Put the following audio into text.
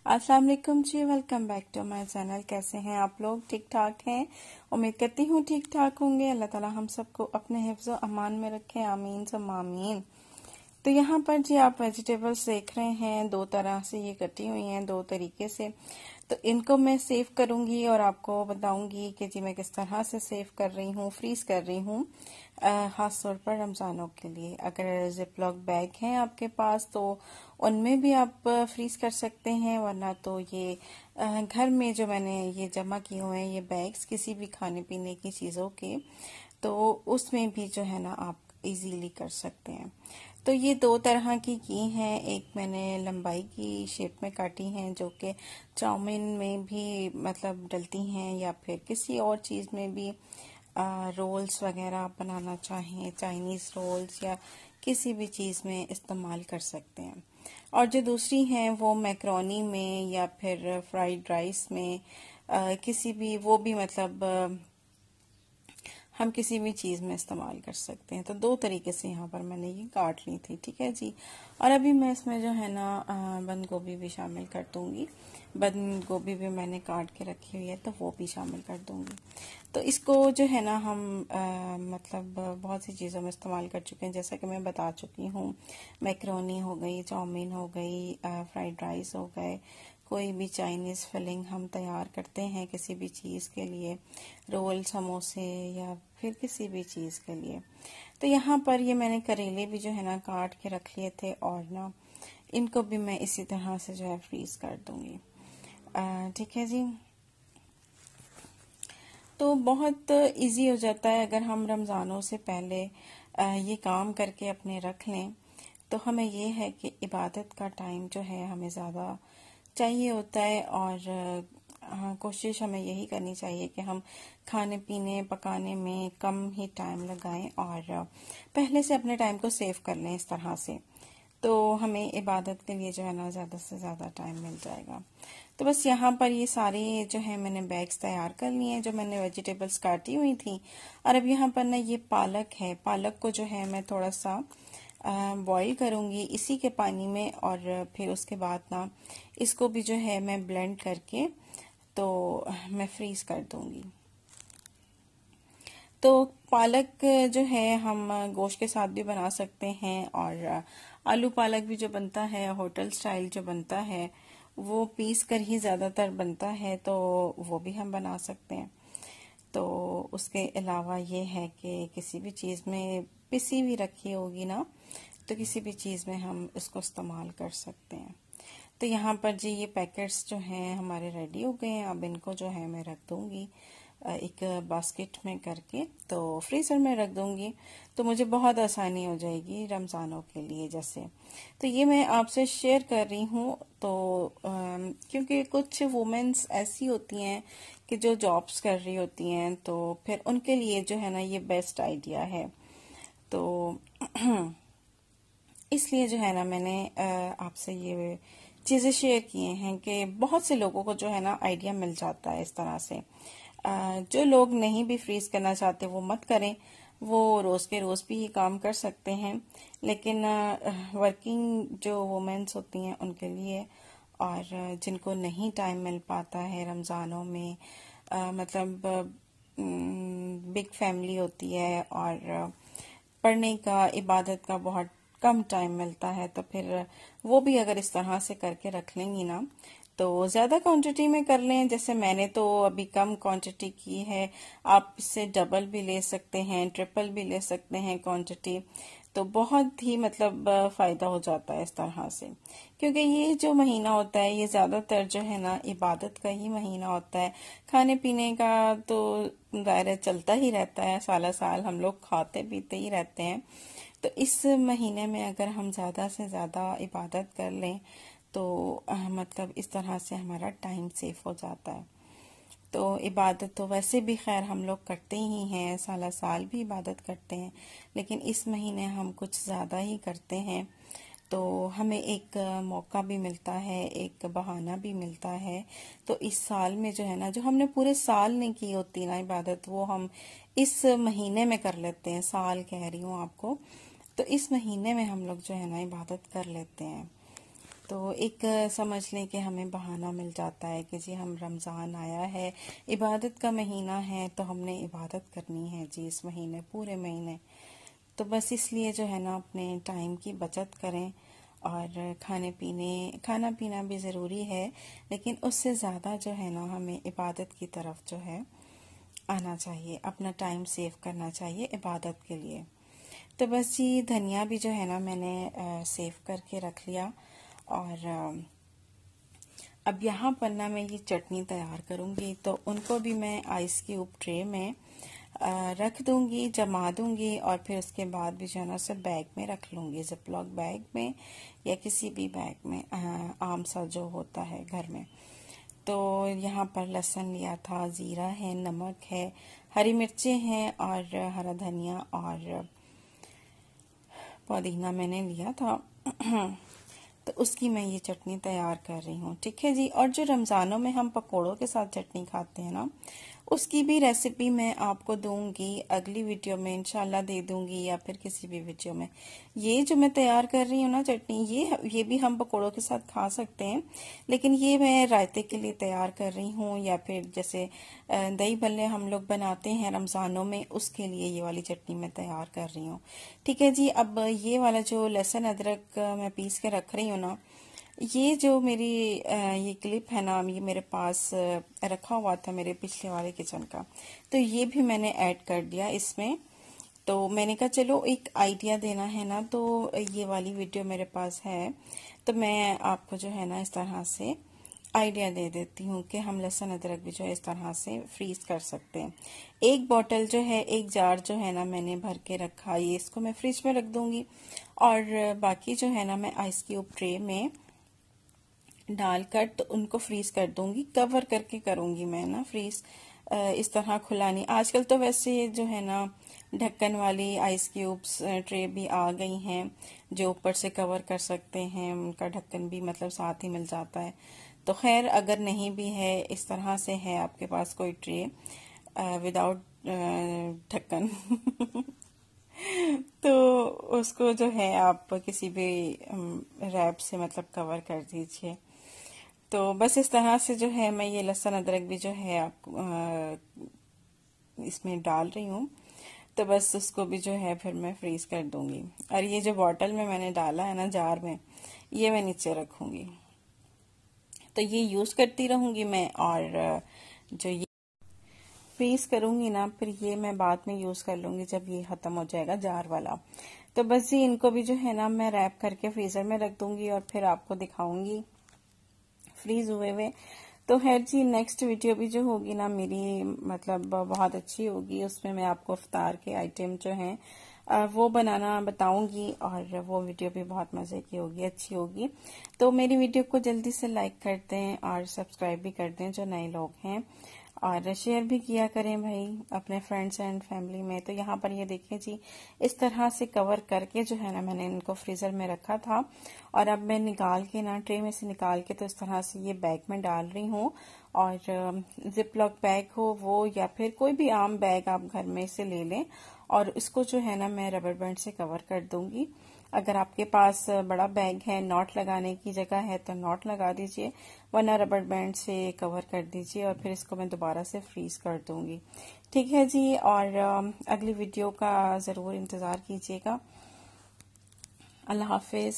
अस्सलाम वालेकुम जी, welcome back to my channel. कैसे हैं आप लोग? ठीक ठाक हैं? उम्मीद करती हूँ ठीक ठाक होंगे। अल्लाह ताला हम सबको अपने हिफ्ज़ व अमान में रखें, आमीन सम आमीन। तो यहाँ पर जी आप वेजिटेबल्स देख रहे हैं, दो तरह से ये कटी हुई हैं, दो तरीके से। तो इनको मैं सेव करूंगी और आपको बताऊंगी कि जी मैं किस तरह से सेव कर रही हूँ, फ्रीज कर रही हूँ, खास तौर पर रमजानों के लिए। अगर जिपलॉक बैग हैं आपके पास तो उनमें भी आप फ्रीज कर सकते हैं, वरना तो ये घर में जो मैंने ये जमा किए हुए हैं ये बैग्स किसी भी खाने पीने की चीज़ों के, तो उसमें भी जो है ना आप इजीली कर सकते हैं। तो ये दो तरह की हैं। एक मैंने लंबाई की शेप में काटी हैं जो कि चाउमीन में भी मतलब डलती हैं, या फिर किसी और चीज़ में भी रोल्स वगैरह आप बनाना चाहें, चाइनीज़ रोल्स या किसी भी चीज़ में इस्तेमाल कर सकते हैं। और जो दूसरी हैं वो मैक्रोनी में या फिर फ्राइड राइस में, किसी भी वो भी मतलब हम किसी भी चीज़ में इस्तेमाल कर सकते हैं। तो दो तरीके से यहाँ पर मैंने ये काट ली थी, ठीक है जी। और अभी मैं इसमें जो है ना बंद गोभी भी शामिल कर दूंगी। बंद गोभी भी मैंने काट के रखी हुई है तो वो भी शामिल कर दूंगी। तो इसको जो है ना हम मतलब बहुत सी चीज़ों में इस्तेमाल कर चुके हैं, जैसा कि मैं बता चुकी हूँ। मैक्रोनी हो गई, चाउमीन हो गई, फ्राइड राइस हो गए, कोई भी चाइनीज़ फिलिंग हम तैयार करते हैं किसी भी चीज़ के लिए, रोल, समोसे या फिर किसी भी चीज़ के लिए। तो यहाँ पर ये मैंने करेले भी जो है ना काट के रख लिए थे, और ना इनको भी मैं इसी तरह से जो है फ्रीज कर दूंगी, ठीक है जी। तो बहुत इजी हो जाता है अगर हम रमज़ानों से पहले ये काम करके अपने रख लें। तो हमें ये है कि इबादत का टाइम जो है हमें ज़्यादा चाहिए होता है, और हाँ, कोशिश हमें यही करनी चाहिए कि हम खाने पीने पकाने में कम ही टाइम लगाएं और पहले से अपने टाइम को सेव कर लें इस तरह से। तो हमें इबादत के लिए जो है ना ज़्यादा से ज़्यादा टाइम मिल जाएगा। तो बस यहाँ पर ये सारे जो है मैंने बैग्स तैयार कर लिए हैं जो मैंने वेजिटेबल्स काटी हुई थी। और अब यहाँ पर ना ये पालक है, पालक को जो है मैं थोड़ा सा बॉईल करूंगी इसी के पानी में, और फिर उसके बाद ना इसको भी जो है मैं ब्लेंड करके तो मैं फ्रीज कर दूंगी। तो पालक जो है हम गोश्त के साथ भी बना सकते हैं, और आलू पालक भी जो बनता है होटल स्टाइल जो बनता है वो पीस कर ही ज़्यादातर बनता है, तो वो भी हम बना सकते हैं। तो उसके अलावा ये है कि किसी भी चीज़ में पिसी हुई रखी होगी ना, तो किसी भी चीज़ में हम इसको इस्तेमाल कर सकते हैं। तो यहाँ पर जी ये पैकेट्स जो हैं हमारे रेडी हो गए हैं। अब इनको जो है मैं रख दूंगी एक बास्केट में करके, तो फ्रीज़र में रख दूंगी, तो मुझे बहुत आसानी हो जाएगी रमज़ानों के लिए जैसे। तो ये मैं आपसे शेयर कर रही हूँ, तो क्योंकि कुछ वुमेन्स ऐसी होती हैं कि जो जॉब्स कर रही होती हैं, तो फिर उनके लिए जो है ना ये बेस्ट आइडिया है। तो इसलिए जो है ना मैंने आपसे ये चीज़ें शेयर किए हैं कि बहुत से लोगों को जो है ना आइडिया मिल जाता है इस तरह से। जो लोग नहीं भी फ्रीज करना चाहते वो मत करें, वो रोज के रोज भी ये काम कर सकते हैं। लेकिन वर्किंग जो वुमेन्स होती हैं उनके लिए, और जिनको नहीं टाइम मिल पाता है रमज़ानों में, मतलब बिग फैमिली होती है और पढ़ने का, इबादत का बहुत कम टाइम मिलता है, तो फिर वो भी अगर इस तरह से करके रख लेंगी ना तो ज्यादा क्वांटिटी में कर लें। जैसे मैंने तो अभी कम क्वांटिटी की है, आप इससे डबल भी ले सकते हैं, ट्रिपल भी ले सकते हैं क्वांटिटी। तो बहुत ही मतलब फायदा हो जाता है इस तरह से, क्योंकि ये जो महीना होता है ये ज्यादातर जो है ना इबादत का ही महीना होता है। खाने पीने का तो दायरा चलता ही रहता है, साला साल हम लोग खाते पीते ही रहते हैं। तो इस महीने में अगर हम ज़्यादा से ज़्यादा इबादत कर लें तो मतलब इस तरह से हमारा टाइम सेफ हो जाता है। तो इबादत तो वैसे भी खैर हम लोग करते ही हैं, साला साल भी इबादत करते हैं, लेकिन इस महीने हम कुछ ज़्यादा ही करते हैं। तो हमें एक मौका भी मिलता है, एक बहाना भी मिलता है। तो इस साल में जो है ना, जो हमने पूरे साल नहीं की होती ना इबादत, वो हम इस महीने में कर लेते हैं। साल कह रही हूँ आपको, तो इस महीने में हम लोग जो है ना इबादत कर लेते हैं। तो एक समझ लें कि हमें बहाना मिल जाता है कि जी हम रमज़ान आया है, इबादत का महीना है, तो हमने इबादत करनी है जी इस महीने, पूरे महीने। तो बस इसलिए जो है ना अपने टाइम की बचत करें, और खाना पीना भी ज़रूरी है, लेकिन उससे ज़्यादा जो है ना हमें इबादत की तरफ जो है आना चाहिए, अपना टाइम सेव करना चाहिए इबादत के लिए। तो बस जी धनिया भी जो है ना मैंने सेव करके रख लिया, और अब यहाँ पर ना मैं ये चटनी तैयार करूँगी, तो उनको भी मैं आइस क्यूब ट्रे में रख दूंगी, जमा दूंगी, और फिर उसके बाद भी जो है ना उसे बैग में रख लूंगी, जिपलॉक बैग में या किसी भी बैग में आम सा जो होता है घर में। तो यहाँ पर लहसुन लिया था, जीरा है, नमक है, हरी मिर्चें हैं, और हरा धनिया और पुदीना मैंने लिया था। तो उसकी मैं ये चटनी तैयार कर रही हूँ, ठीक है जी। और जो रमज़ानों में हम पकोड़ों के साथ चटनी खाते हैं ना, उसकी भी रेसिपी मैं आपको दूंगी, अगली वीडियो में इंशाल्लाह दे दूंगी, या फिर किसी भी वीडियो में। ये जो मैं तैयार कर रही हूँ ना चटनी, ये भी हम पकोड़ों के साथ खा सकते हैं, लेकिन ये मैं रायते के लिए तैयार कर रही हूँ, या फिर जैसे दही भल्ले हम लोग बनाते हैं रमज़ानों में, उसके लिए ये वाली चटनी मैं तैयार कर रही हूँ, ठीक है जी। अब ये वाला जो लहसुन अदरक मैं पीस के रख रही हूँ ना, ये जो मेरी ये क्लिप है ना, ये मेरे पास रखा हुआ था मेरे पिछले वाले किचन का, तो ये भी मैंने ऐड कर दिया इसमें। तो मैंने कहा चलो एक आइडिया देना है ना, तो ये वाली वीडियो मेरे पास है, तो मैं आपको जो है ना इस तरह से आइडिया दे देती हूँ कि हम लहसुन अदरक भी जो है इस तरह से फ्रीज कर सकते हैं। एक बोतल जो है, एक जार जो है ना मैंने भर के रखा, ये इसको मैं फ्रिज में रख दूंगी, और बाकी जो है ना मैं आइस क्यूब ट्रे में डालकर तो उनको फ्रीज कर दूंगी, कवर करके करूंगी मैं ना फ्रीज, इस तरह खुला नहीं। आजकल तो वैसे जो है ना ढक्कन वाली आइस क्यूब्स ट्रे भी आ गई हैं, जो ऊपर से कवर कर सकते हैं, उनका ढक्कन भी मतलब साथ ही मिल जाता है। तो खैर अगर नहीं भी है, इस तरह से है आपके पास कोई ट्रे विदाउट ढक्कन तो उसको जो है आप किसी भी रैप से मतलब कवर कर दीजिए। तो बस इस तरह से जो है मैं ये लहसुन अदरक भी जो है आप इसमें डाल रही हूँ, तो बस उसको भी जो है फिर मैं फ्रीज कर दूंगी। और ये जो बॉटल में मैंने डाला है ना जार में, ये मैं नीचे रखूंगी, तो ये यूज करती रहूंगी मैं। और जो ये फ्रीज करूंगी ना, फिर ये मैं बाद में यूज कर लूंगी जब ये खत्म हो जाएगा जार वाला। तो बस जी इनको भी जो है ना मैं रैप करके फ्रीजर में रख दूंगी, और फिर आपको दिखाऊंगी फ्रीज हुए हुए। तो खैर जी नेक्स्ट वीडियो भी जो होगी ना मेरी, मतलब बहुत अच्छी होगी, उसमें मैं आपको इफ्तार के आइटम जो हैं वो बनाना बताऊंगी, और वो वीडियो भी बहुत मजे की होगी, अच्छी होगी। तो मेरी वीडियो को जल्दी से लाइक कर दें और सब्सक्राइब भी कर दें जो नए लोग हैं, और शेयर भी किया करें भाई अपने फ्रेंड्स एंड फैमिली में। तो यहाँ पर ये देखिए जी, इस तरह से कवर करके जो है ना मैंने इनको फ्रीजर में रखा था, और अब मैं निकाल के ना ट्रे में से निकाल के तो इस तरह से ये बैग में डाल रही हूँ। और जिपलॉक बैग हो वो, या फिर कोई भी आम बैग आप घर में से ले लें, और इसको जो है ना मैं रबर बैंड से कवर कर दूंगी। अगर आपके पास बड़ा बैग है, नॉट लगाने की जगह है, तो नॉट लगा दीजिए, वरना रबर बैंड से कवर कर दीजिए, और फिर इसको मैं दोबारा से फ्रीज कर दूंगी, ठीक है जी। और अगली वीडियो का जरूर इंतजार कीजिएगा। अल्लाह हाफिज।